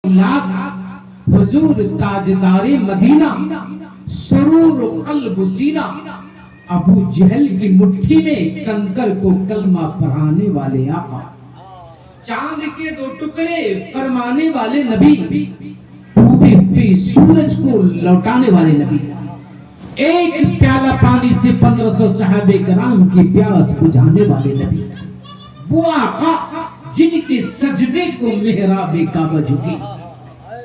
حضور تاجدار مدینہ سرور قلب سینہ، ابو جہل کی مٹھی میں کنکر کو کلمہ پڑھانے والے آقا، چاند کے دو ٹکڑے فرمانے والے نبی، ڈوبے ہوئے سورج کو لوٹانے والے نبی، ایک پیالہ پانی سے 1500 صحابہ کرام کی پیاس بجھانے والے نبی، وہ آقا جن کے سجدے کو محراب کعبہ جھکی،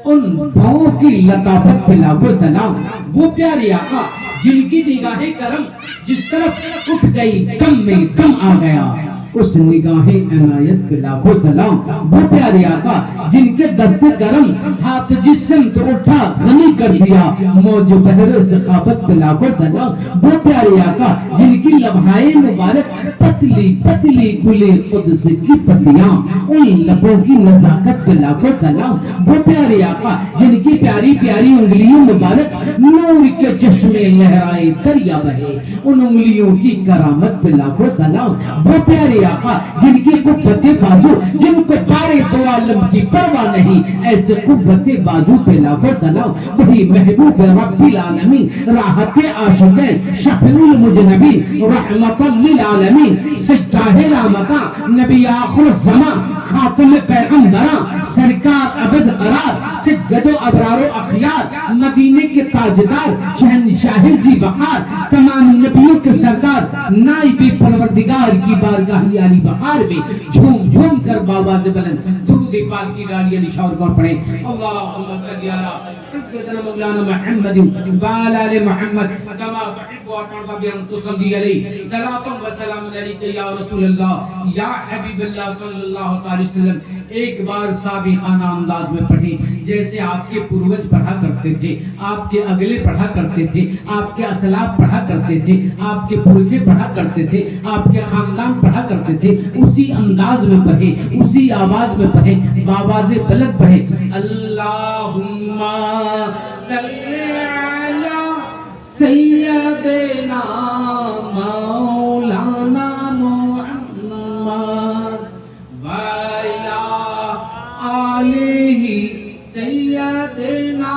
ان پاؤں کی لطافت پہ لاکھوں سلام، وہ پیارے آقا جن کی نگاہ کرم جس طرف اٹھ گئی دم میں دم آ گیا، اس نگاہ عنایت پہ لاکھوں سلام، وہ پیارے آقا جن کے دست کرم ہاتھ جس سمت اٹھا غنی کر دیا، موج بحر سخاوت پہ لاکھوں سلام، وہ پیارے آقا جن کی لمحائے مبارک پتلی پتلی گلے قدس کی پتیاں، ان لبوں کی نزاکت پہ لاکھوں سلام، وہ پیارے آقا جن کی پیاری پیاری انگلیوں مبارک نور کے چشمے لہرائے دریا بہے، ان انگلیوں کی کرامت پہ لاکھوں سلام، وہ پیارے آقا جن کی قوت بازو جن کو پارے دو عالم کی پرواہ نہیں، ایسے قوت بازو پہ لاکھوں سلام، وہی محبوب رب العالمین، راحت عاشقین، شفیع المذنبین، رحمت للعالمین، سجدہ لامکان، نبی آخر الزمان، خاتم پیغمبران، سرکار ابد قرار، سید و ابرار و اخیار، مدینے کے تاجدار، شہنشاہ ذی وقار، تمام نبیوں کے سردار، نائب پروردگار کی بارگاہ علی بہار میں جھوم جھوم کر بآواز بلند درود پاک کی ڈالیاں نشاور کر پڑھیں، اللہم صلی علی سیدنا مولانا محمد وعلی آل محمد کما تحب و ترضى بأن تصلي علیہ صلاۃ و سلام علیک یا رسول اللہ یا حبیب اللہ صلی اللہ علیہ وسلم۔ ایک بار سابقانہ انداز میں پڑھیں جیسے آپ کے پروج پڑھا کرتے تھے، آپ کے اگلے پڑھا کرتے تھے، آپ کے اسلاف پڑھا کرتے تھے، آپ کے پرجے پڑھا کرتے تھے، آپ کے خاندان پڑھا کرتے تھے، اسی انداز میں پڑھیں، اسی آواز میں پڑھیں، بآواز بلند پڑھیں، اللہم صلی علی سیدنا مولانا محمد وعلی آلہ سیدنا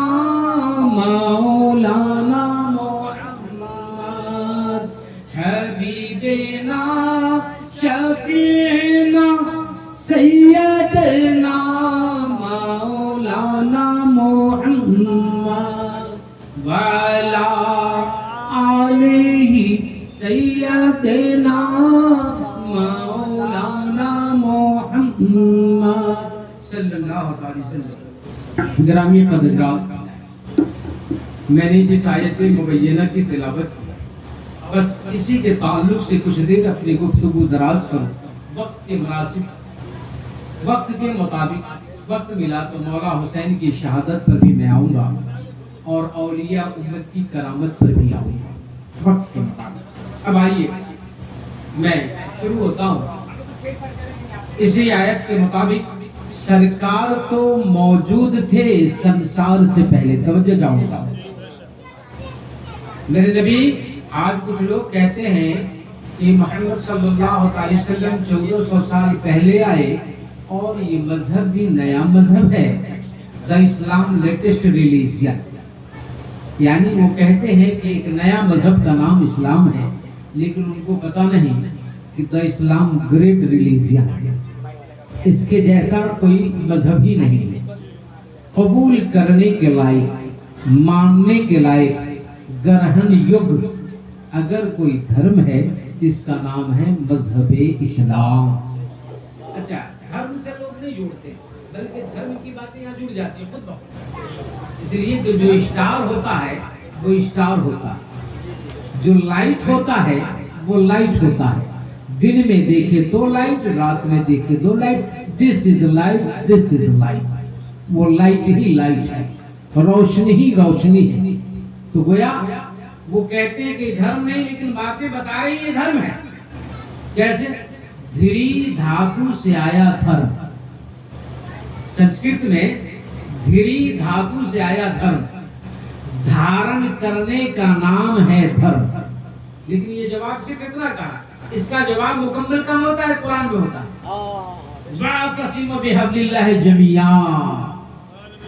مولانا محمد حبیبنا شفیعنا سیدنا مولانا محمد وعلی آلہ سیدنا مولانا محمد صلی اللہ علیہ وسلم۔ گرامی قدرات، میں نے جس آیت مبینہ کی تلاوت کی، بس اسی کے تعلق سے کچھ دیر اپنی گفتگو دراز کروں۔ وقت کے مناسب، وقت کے مطابق وقت ملا تو مولا حسین کی شہادت پر بھی میں آؤں گا اور اولیاء امت کی کرامت پر بھی آؤں گا وقت کے مطابق۔ اب آئیے میں شروع ہوتا ہوں۔ اسی آیت کے مطابق سرکار تو موجود تھے سنسار سے پہلے، توجہ جاؤں گا میرے نبی۔ آج کچھ لوگ کہتے ہیں کہ محمد صلی اللہ علیہ وسلم 1400 سال پہلے آئے اور یہ مذہب بھی نیا مذہب ہے، دا اسلام لیٹسٹ ریلیجن، یعنی وہ کہتے ہیں کہ ایک نیا مذہب کا نام اسلام ہے، لیکن ان کو پتہ نہیں کہ دا اسلام گریٹ ریلیجن ہے، اس کے جیسا کوئی مذہب ہی نہیں ہے، قبول کرنے کے لائق، ماننے کے لائق، گرہن یوگ اگر کوئی دھرم ہے اس کا نام ہے مذہب اسلام۔ اچھا، دھرم سے لوگ نہیں جڑتے بلکہ دھرم کی باتیں یہاں جڑ جاتی ہیں خود بخود، اس لیے کہ جو اسٹار ہوتا ہے وہ اسٹار ہوتا ہے، جو لائٹ ہوتا ہے وہ لائٹ ہوتا ہے، دن میں دیکھے تو لائٹ، رات میں دیکھے تو light, this is light, this is light, وہ لائٹ ہی لائٹ ہے، روشنی ہی روشنی ہے۔ تو گویا وہ کہتے ہیں کہ دھرم نہیں، لیکن باتیں بتا رہی ہیں دھرم ہے۔ کیسے؟ دھری دھاتو سے آیا دھرم، سنسکرت میں دھری دھاتو سے آیا دھرم، دھارن کرنے کا نام ہے دھرم، لیکن یہ جواب صرف اتنا کہا، اس کا جواب مکمل کہاں ہوتا ہے؟ قرآن میں ہوتا ہے، وَاعْتَصِمُوا بِحَبْلِ اللَّهِ جَمِيعًا،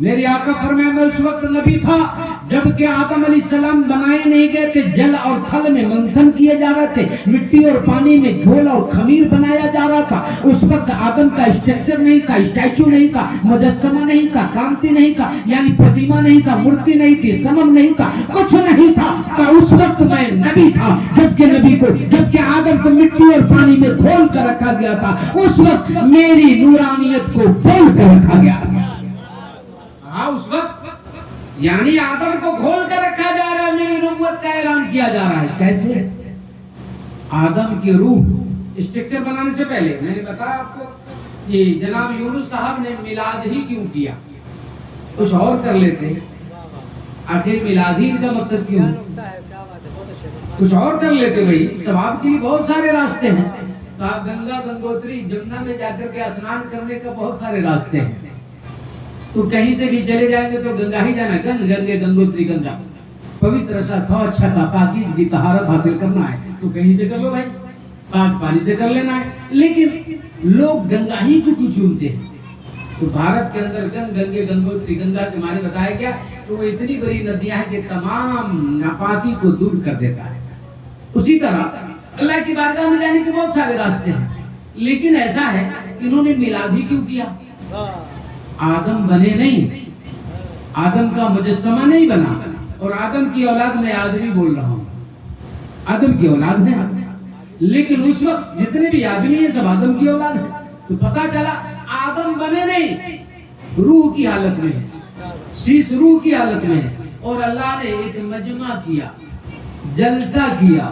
میری آقا فرمایا میں اس وقت نبی تھا جبکہ آدم علیہ السلام بنائے نہیں گئے تھے، جل اور تھل میں منتھن کیے جا رہے تھے، مٹی اور پانی میں گھول اور خمیر بنایا جا رہا تھا۔ اس وقت آدم کا اسٹرکچر نہیں تھا، اسٹیچو نہیں تھا، مجسمہ نہیں تھا، کانتی نہیں تھا، یعنی پرتیما نہیں تھا، مورتی نہیں تھی، صنم نہیں تھا، کچھ نہیں تھا۔ اس وقت میں نبی تھا جبکہ آدم کو مٹی اور پانی میں گھول کر رکھا گیا تھا، اس وقت میری نورانیت کو کھول کر رکھا گیا۔ اس وقت یعنی آدم کو کھول کر رکھا جا رہا ہے، میری نبوت کا اعلان کیا جا رہا ہے۔ کیسے؟ آدم کی روح اسٹرکچر بنانے سے پہلے میں نے بتایا آپ کو کہ جناب یونس صاحب نے میلاد ہی کیوں کیا، کچھ اور کر لیتے، آخر میلاد ہی کا مقصد کیوں؟ کچھ اور کر لیتے بھائی، ثواب کے لیے بہت سارے راستے ہیں، گنگا گنگوتری جمنا میں جا کر کے اسنان کرنے کا بہت سارے راستے ہیں، تو کہیں سے بھی چلے جائیں گے تو گنگا ہی جانا، گنگے گنگوتری گنگا پوتر سا سوچھ کا پاکیزگی طہارت حاصل کرنا ہے تو کہیں سے کر لو بھائی، پاک پانی سے کر لینا ہے۔ لیکن لوگ گنگا ہی کو کیوں چنتے ہیں؟ تو بھارت کے اندر گنگے گنگوتری گنگا کے معنی بتایا گیا تو وہ اتنی بڑی ندیاں ہیں کہ تمام ناپاکی کو دور کر دیتا ہے۔ اسی طرح اللہ کی بارگاہ میں جانے کے بہت سارے راستے ہیں، لیکن ایسا ہے انہوں نے میلاد ہی کیوں کیا؟ آدم بنے نہیں، آدم کا مجسمہ نہیں بنا، اور آدم کی اولاد میں آدمی بول رہا ہوں، آدم کی اولاد ہے، لیکن اس وقت جتنے بھی آدمی ہیں سب آدم کی اولاد ہے۔ تو پتا چلا آدم بنے نہیں، روح کی حالت میں ہے، شیش روح کی حالت میں ہے، اور اللہ نے ایک مجمع کیا، جلسہ کیا،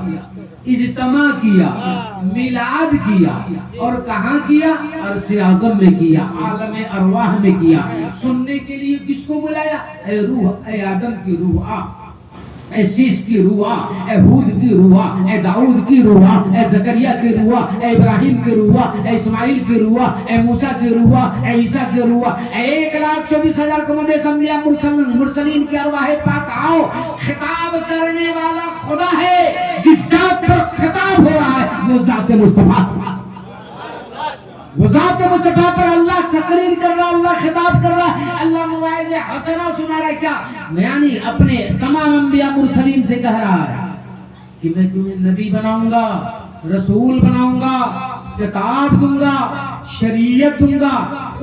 اجتماع کیا، میلاد کیا، اور کہاں کیا؟ عرش اعظم میں کیا، عالم ارواح میں کیا۔ سننے کے لیے کس کو بلایا؟ اے روح، اے آدم کی روح آ، اے شیش کی روح آ، اے ہود کی روح آ، اے داؤد کی روح آ، اے زکریا کی روح آ، اے ابراہیم کی روح آ، اے اسماعیل کی روح آ، اے موسیٰ کی روح آ، اے عیسیٰ کی روح آ، اے 1,24,000 کمبے انبیاء مرسلین کی ارواح پاک آؤ۔ خطاب کرنے والا خدا ہے، جس ذات پر خطاب ہو رہا ہے وہ ذات مصطفیٰ، وہ ذات مصطفیٰ پر اللہ تقریر کر رہا، اللہ خطاب کر رہا ہے، اللہ مواعظ حسنہ سنا رہا ہے۔ کیا یعنی اپنے تمام انبیاء مرسلین سے کہہ رہا ہے کہ میں تمہیں نبی بناؤں گا، رسول بناؤں گا، کتاب دوں گا، شریعت دوں گا،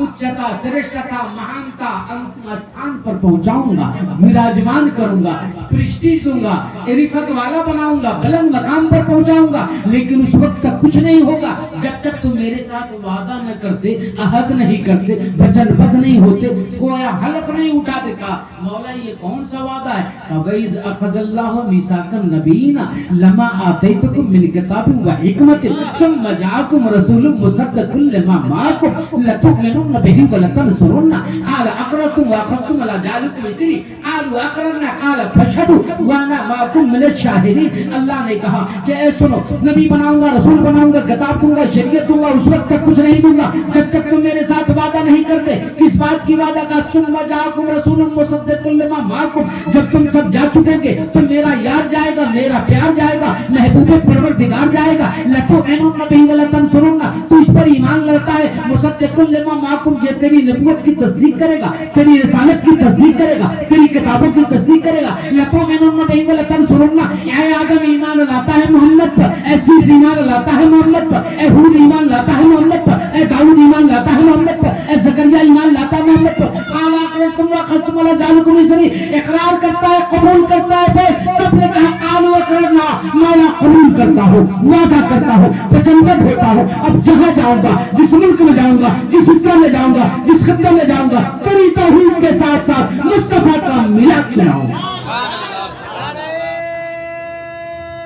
اچتا سرشٹتا مہانتا انتم استھان پر پہنچاؤں گا، مراجمان کروں گا، پرسٹیج دوں گا، عرفت والا بناؤں گا، بلند مقام پر پہنچاؤں گا۔ لیکن اس وقت تک کچھ نہیں ہوگا جب تک تم میرے ساتھ وعدہ نہ کرتے، عہد نہیں کرتے، وچن بد نہیں ہوتے، گویا حلف نہیں اٹھاتے۔ کہا مولا یہ کون سا وعدہ ہے؟ وَإِذْ أَخَذَ اللَّهُ مِيثَاقَ النَّبِيِّينَ لَمَا آتَيْتُكُم مِّن كِتَابٍ وَحِكْمَةٍ ثُمَّ جَاءَكُمْ رَسُولٌ مُصَدِّقٌ لِّمَا مَعَكُمْ لَتُؤْمِنُنَّ بِهِ وَلَتَنصُرُنَّهُ قَالَ أَقْرَرْتُمْ وَأَخَذْتُمْ عَلَىٰ ذَٰلِكُمْ إِصْرِي قَالُوا أَقْرَرْنَا قَالَ فَاشْهَدُوا وَأَنَا مَعَكُم مِّنَ الشَّاهِدِينَ۔ اللہ نے کہا کہ اے سنو، نبی بناؤں گا، رسول بناؤں گا، کتاب دوں گا، شریعت دوں گا، اس وقت تک کچھ نہیں دوں گا جب تک تم میرے ساتھ وعدہ نہیں کرتے۔ کس بات کی وعدہ کا؟ ثُمَّ جَاءَكُمْ رَسُولٌ مُصَدِّقٌ لِّمَا مَعَكُمْ، جب تم سب جا چکے گے تو میرا یاد جائے گا، میرا پیار جائے گا، محبوب پروردگار جائے گا۔ لَتُؤْمِنُنَّ بِهِ وَلَتَنصُرُنَّهُ، تو اس پر ایمان لاتا ہے، مصدق لما معکم، یہ تیری نبوت کی تصدیق کرے گا، تیری رسالت کی تصدیق کرے گا، تیری کتابوں کی تصدیق کرے گا۔ لَتُؤْمِنُنَّ بِهِ وَلَتَنصُرُنَّهُ، اے آدم ایمان لاتا ہے محمد پر، اے شیش ایمان لاتا ہے محمد پر، اے ہود ایمان لاتا ہے محمد پر، اے داؤد ایمان لاتا ہے محمد پر، اے زکریا ایمان لاتا ہے محمد پر۔ قَالَ أَقْرَرْتُمْ وَأَخَذْتُمْ عَلَىٰ ذَٰلِكُمْ إِصْرِي، اقرار کرتا ہے، قبول کرتا ہے۔ پھر سب نے کہا قَالُوا أَقْرَرْنَا، مولا قبول کرتا ہوں، وعدہ کرتا ہوں، وچنبدھ ہوتا ہوں، اب جہاں جاؤں گا، جس ملک میں جاؤں گا، جس حصہ میں جاؤں گا، جس خطے میں جاؤں گا، تیری توحید کے ساتھ ساتھ مصطفیٰ کا ملاپ کھلاؤں گا۔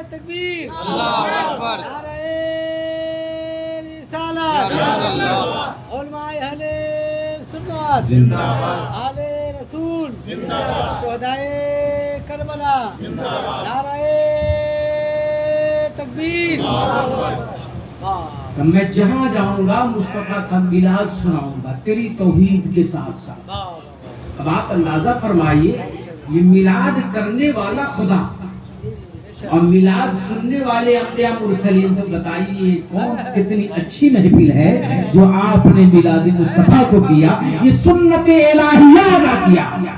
تکبیر، اللہ اکبر، نعرہ رسالت، علماء اہل سنت زندہ باد، آل رسول زندہ باد، شہدائے کربلا زندہ باد، نعرہ تکبیر، اللہ اکبر۔ میں جہاں جاؤں گا مصطفیٰ کا میلاد سناؤں گا تیری توحید کے ساتھ ساتھ۔ اب آپ اندازہ فرمائیے، یہ میلاد کرنے والا خدا اور میلاد سننے والے انبیاء مرسلین تو بتائیے کون کتنی اچھی محفل ہے جو آپ نے میلاد مصطفیٰ کو کیا، یہ سنت الہیہ ادا کیا۔